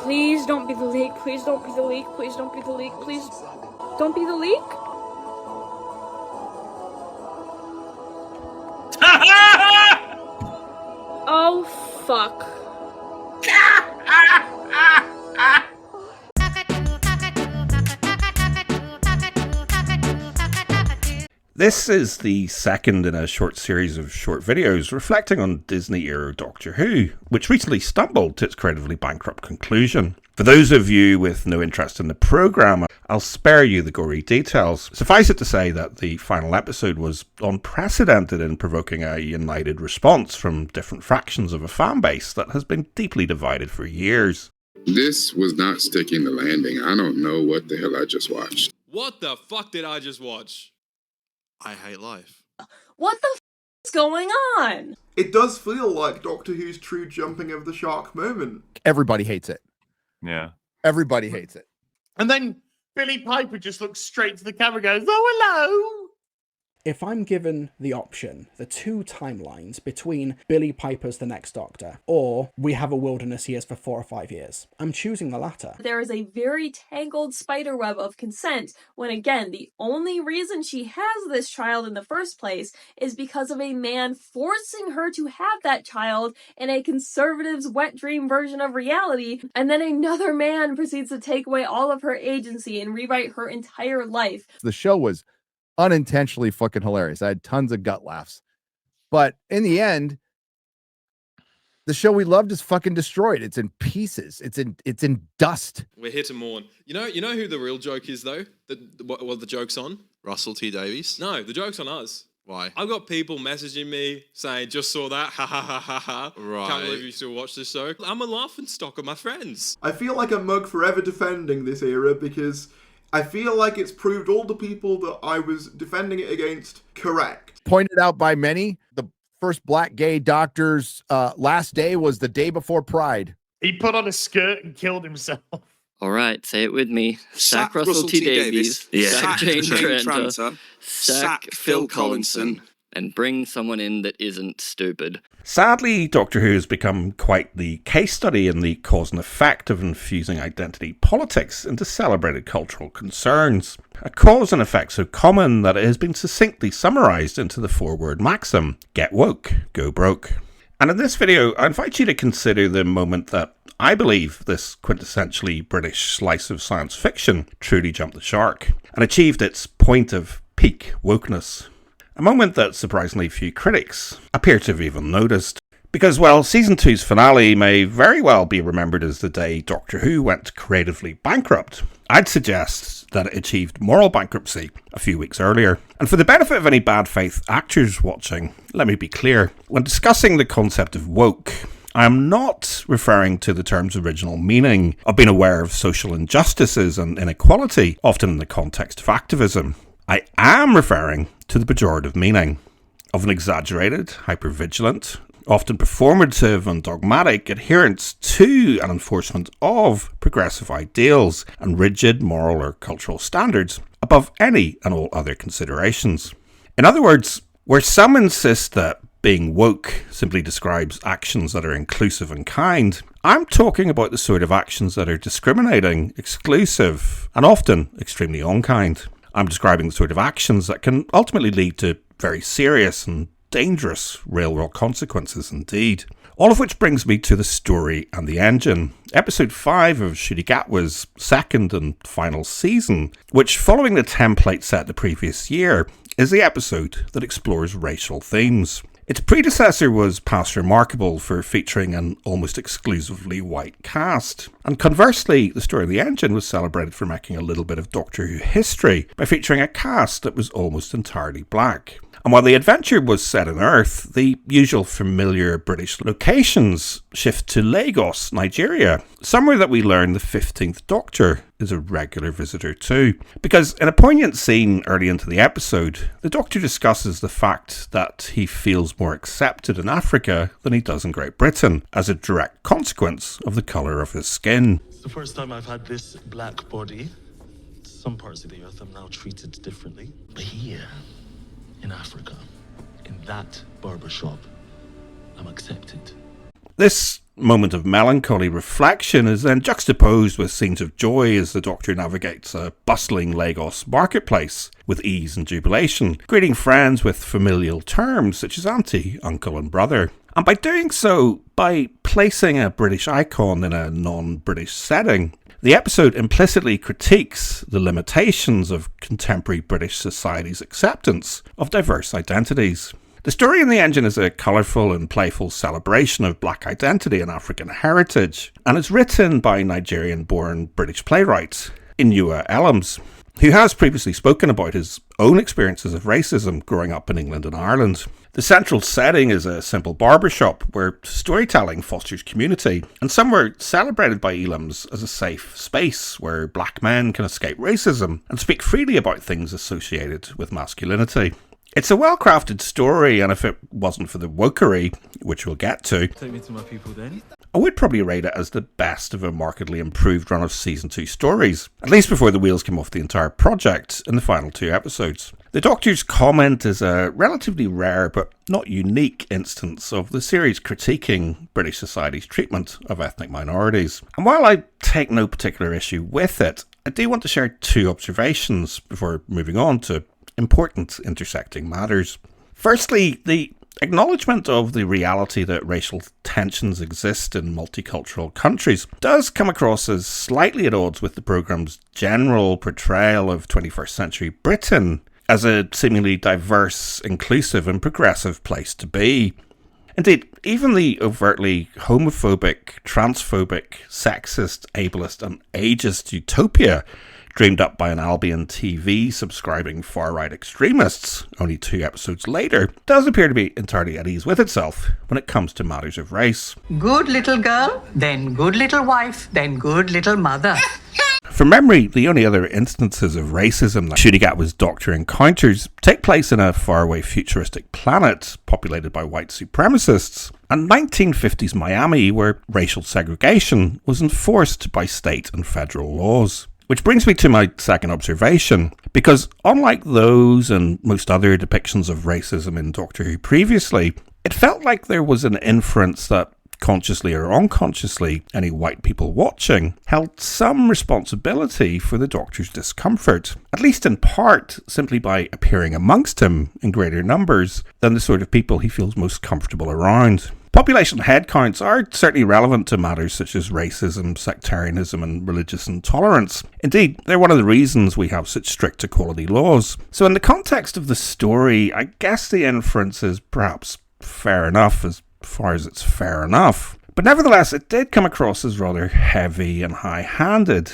Please don't be the leak. Please don't be the leak. Please don't be the leak. Please don't be the leak. Oh, fuck. This is the second in a short series of short videos reflecting on Disney-era Doctor Who, which recently stumbled to its creatively bankrupt conclusion. For those of you with no interest in the programme, I'll spare you the gory details. Suffice it to say that the final episode was unprecedented in provoking a united response from different fractions of a fan base that has been deeply divided for years. This was not sticking the landing. I don't know what the hell I just watched. What the fuck did I just watch? I hate life. What the f is going on? It does feel like Doctor Who's true jumping of the shark moment. Everybody hates it. Yeah. Everybody hates it. And then Billy Piper just looks straight to the camera and goes, "Oh, hello." If I'm given the option, the two timelines between Billy Piper's The Next Doctor or we have a wilderness years for 4 or 5 years, I'm choosing the latter. There is a very tangled spiderweb of consent when, again, the only reason she has this child in the first place is because of a man forcing her to have that child in a conservative's wet dream version of reality, and then another man proceeds to take away all of her agency and rewrite her entire life. The show was unintentionally fucking hilarious. I had tons of gut laughs. But in the end, the show we loved is fucking destroyed. It's in pieces. It's in dust. We're here to mourn. You know who the real joke is, though? What the joke's on? Russell T Davies? No, the joke's on us. Why? I've got people messaging me saying, just saw that, ha ha ha ha ha. Right. Can't believe you still watch this show. I'm a laughing stock of my friends. I feel like a mug forever defending this era because I feel like it's proved all the people that I was defending it against correct. Pointed out by many, the first black gay doctor's last day was the day before Pride. He put on a skirt and killed himself. All right, say it with me. Sack Russell T Davies. Sack Jane Tranter. Sack Phil Collinson. And bring someone in that isn't stupid. Sadly, Doctor Who has become quite the case study in the cause and effect of infusing identity politics into celebrated cultural concerns. A cause and effect so common that it has been succinctly summarised into the 4-word maxim, get woke, go broke. And in this video, I invite you to consider the moment that I believe this quintessentially British slice of science fiction truly jumped the shark and achieved its point of peak wokeness. A moment that surprisingly few critics appear to have even noticed. Because, well, Season 2's finale may very well be remembered as the day Doctor Who went creatively bankrupt. I'd suggest that it achieved moral bankruptcy a few weeks earlier. And for the benefit of any bad faith actors watching, let me be clear. When discussing the concept of woke, I am not referring to the term's original meaning of being aware of social injustices and inequality, often in the context of activism. I am referring to the pejorative meaning of an exaggerated, hypervigilant, often performative and dogmatic adherence to and enforcement of progressive ideals and rigid moral or cultural standards above any and all other considerations. In other words, where some insist that being woke simply describes actions that are inclusive and kind, I'm talking about the sort of actions that are discriminating, exclusive, and often extremely unkind. I'm describing the sort of actions that can ultimately lead to very serious and dangerous real-world consequences indeed. All of which brings me to the story and the engine. Episode 5 of Ncuti Gatwa's second and final season, which, following the template set the previous year, is the episode that explores racial themes. Its predecessor was past remarkable for featuring an almost exclusively white cast. And conversely, the story of the engine was celebrated for making a little bit of Doctor Who history by featuring a cast that was almost entirely black. And while the adventure was set on Earth, the usual familiar British locations shift to Lagos, Nigeria, somewhere that we learn the 15th Doctor is a regular visitor to. Because in a poignant scene early into the episode, the Doctor discusses the fact that he feels more accepted in Africa than he does in Great Britain, as a direct consequence of the colour of his skin. It's the first time I've had this black body. Some parts of the earth I'm now treated differently. But here, in Africa, in that barbershop, I'm accepted. This moment of melancholy reflection is then juxtaposed with scenes of joy as the Doctor navigates a bustling Lagos marketplace with ease and jubilation, greeting friends with familial terms such as auntie, uncle and brother. And by doing so, by placing a British icon in a non-British setting, the episode implicitly critiques the limitations of contemporary British society's acceptance of diverse identities. The story in the engine is a colourful and playful celebration of black identity and African heritage, and is written by Nigerian-born British playwright Inua Ellams, who has previously spoken about his own experiences of racism growing up in England and Ireland. The central setting is a simple barbershop where storytelling fosters community, and some were celebrated by Ellams as a safe space where black men can escape racism and speak freely about things associated with masculinity. It's a well-crafted story, and if it wasn't for the wokery, which we'll get to, Take me to my people then. I would probably rate it as the best of a markedly improved run of Season 2 stories, at least before the wheels came off the entire project in the final 2 episodes. The Doctor's comment is a relatively rare but not unique instance of the series critiquing British society's treatment of ethnic minorities. And while I take no particular issue with it, I do want to share 2 observations before moving on to important intersecting matters. Firstly, the acknowledgement of the reality that racial tensions exist in multicultural countries does come across as slightly at odds with the programme's general portrayal of 21st century Britain as a seemingly diverse, inclusive and progressive place to be. Indeed, even the overtly homophobic, transphobic, sexist, ableist and ageist utopia dreamed up by an Albion TV subscribing far-right extremists only 2 episodes later, does appear to be entirely at ease with itself when it comes to matters of race. Good little girl, then good little wife, then good little mother. From memory, the only other instances of racism that Shudigatwa's Doctor encounters take place in a faraway futuristic planet populated by white supremacists, and 1950s Miami, where racial segregation was enforced by state and federal laws. Which brings me to my second observation, because unlike those and most other depictions of racism in Doctor Who previously, it felt like there was an inference that, consciously or unconsciously, any white people watching held some responsibility for the Doctor's discomfort, at least in part simply by appearing amongst him in greater numbers than the sort of people he feels most comfortable around. Population headcounts are certainly relevant to matters such as racism, sectarianism and religious intolerance. Indeed, they're one of the reasons we have such strict equality laws. So in the context of the story, I guess the inference is perhaps fair enough as far as it's fair enough. But nevertheless, it did come across as rather heavy and high-handed,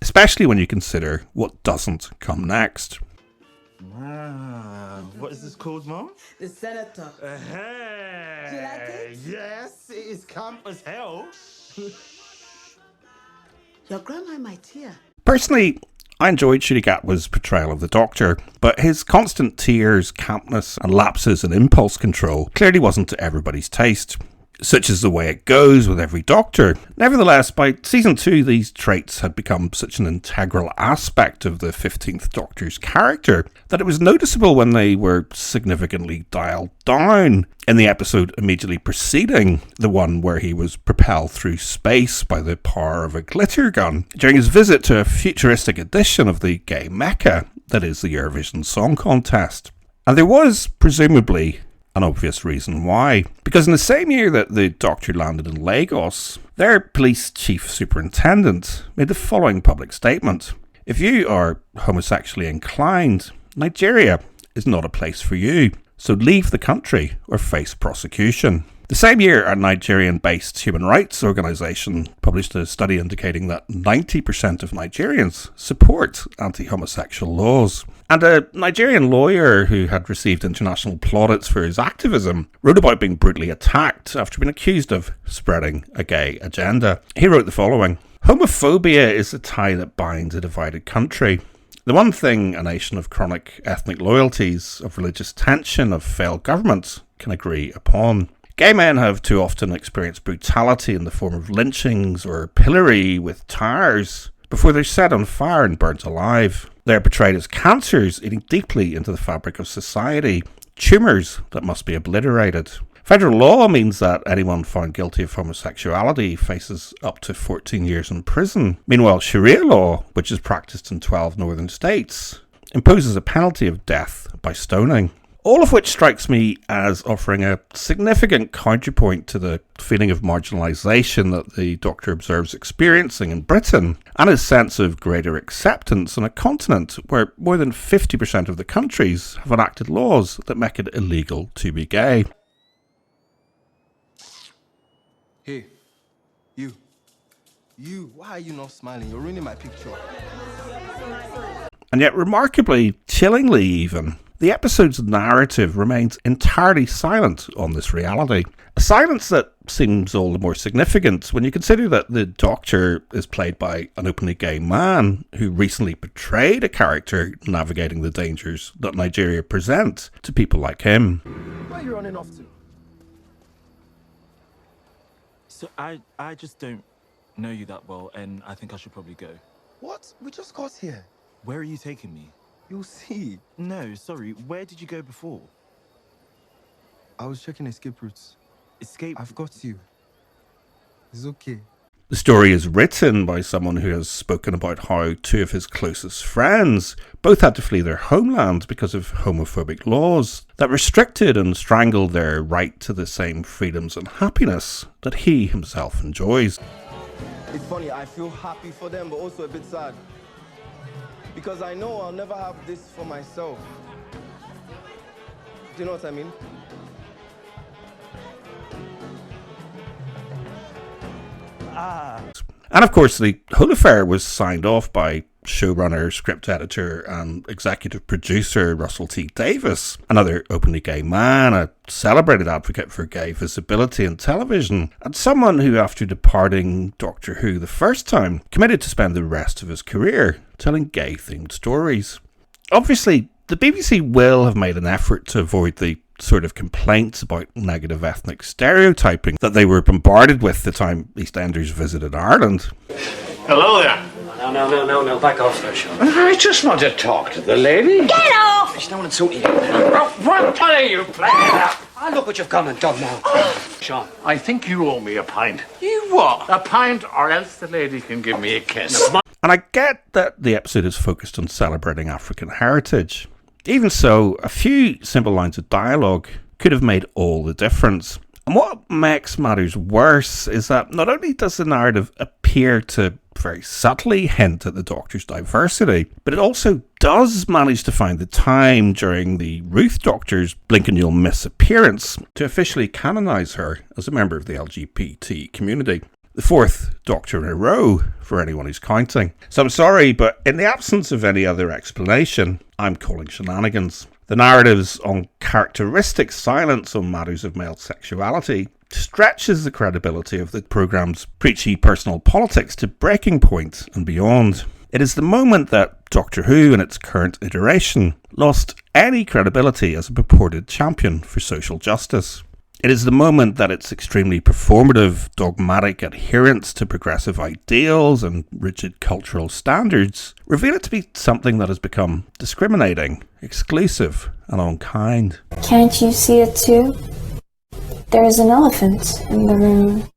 especially when you consider what doesn't come next. What is this called, Mom? The senator. Hey. Do you like it? Yes, it is camp as hell. Your grandma might hear. Personally, I enjoyed Shudigatwa's portrayal of the Doctor, but his constant tears, campness and lapses in impulse control clearly wasn't to everybody's taste. Such is the way it goes with every Doctor. Nevertheless, by Season 2, these traits had become such an integral aspect of the 15th Doctor's character that it was noticeable when they were significantly dialed down in the episode immediately preceding the one where he was propelled through space by the power of a glitter gun during his visit to a futuristic edition of the gay mecca that is the Eurovision Song Contest. And there was, presumably, an obvious reason why. Because in the same year that the Doctor landed in Lagos, their police chief superintendent made the following public statement. If you are homosexually inclined, Nigeria is not a place for you, so leave the country or face prosecution. The same year, a Nigerian-based human rights organisation published a study indicating that 90% of Nigerians support anti-homosexual laws. And a Nigerian lawyer who had received international plaudits for his activism wrote about being brutally attacked after being accused of spreading a gay agenda. He wrote the following: "Homophobia is the tie that binds a divided country. The one thing a nation of chronic ethnic loyalties, of religious tension, of failed governments can agree upon. Gay men have too often experienced brutality in the form of lynchings or pillory with tires before they're set on fire and burnt alive. They are portrayed as cancers eating deeply into the fabric of society, tumours that must be obliterated. Federal law means that anyone found guilty of homosexuality faces up to 14 years in prison. Meanwhile, Sharia law, which is practiced in 12 northern states, imposes a penalty of death by stoning. All of which strikes me as offering a significant counterpoint to the feeling of marginalisation that the Doctor observes experiencing in Britain, and his sense of greater acceptance on a continent where more than 50% of the countries have enacted laws that make it illegal to be gay. Hey, you, why are you not smiling? You're ruining my picture. And yet, remarkably, chillingly even, the episode's narrative remains entirely silent on this reality. A silence that seems all the more significant when you consider that the Doctor is played by an openly gay man who recently portrayed a character navigating the dangers that Nigeria presents to people like him. Where are you running off to? So I just don't know you that well, and I think I should probably go. What? We just got here. Where are you taking me? You'll see. No, sorry. Where did you go before? I was checking escape routes. Escape? I've got you. It's okay. The story is written by someone who has spoken about how two of his closest friends both had to flee their homeland because of homophobic laws that restricted and strangled their right to the same freedoms and happiness that he himself enjoys. It's funny, I feel happy for them, but also a bit sad. Because I know I'll never have this for myself. Do you know what I mean? And of course, the whole affair was signed off by showrunner, script editor, and executive producer Russell T Davies, another openly gay man, a celebrated advocate for gay visibility in television, and someone who, after departing Doctor Who the first time, committed to spend the rest of his career telling gay-themed stories. Obviously, the BBC will have made an effort to avoid the sort of complaints about negative ethnic stereotyping that they were bombarded with the time EastEnders visited Ireland. Hello there. No, back off there, Sean. I just want to talk to the lady. Get off! I don't want to talk to you now. What are you playing at? Ah, look what you've gone and done now. Sean. I think you owe me a pint. You what? A pint, or else the lady can give me a kiss. And I get that the episode is focused on celebrating African heritage. Even so, a few simple lines of dialogue could have made all the difference. And what makes matters worse is that not only does the narrative appear to very subtly hint at the Doctor's diversity, but it also does manage to find the time during the Ruth Doctor's blink and you'll miss appearance to officially canonise her as a member of the LGBT community. The fourth Doctor in a row, for anyone who's counting. So I'm sorry, but in the absence of any other explanation, I'm calling shenanigans. The narrative's uncharacteristic silence on matters of male sexuality stretches the credibility of the programme's preachy personal politics to breaking point and beyond. It is the moment that Doctor Who, in its current iteration, lost any credibility as a purported champion for social justice. It is the moment that its extremely performative, dogmatic adherence to progressive ideals and rigid cultural standards reveal it to be something that has become discriminating, exclusive, and unkind. Can't you see it too? There is an elephant in the room.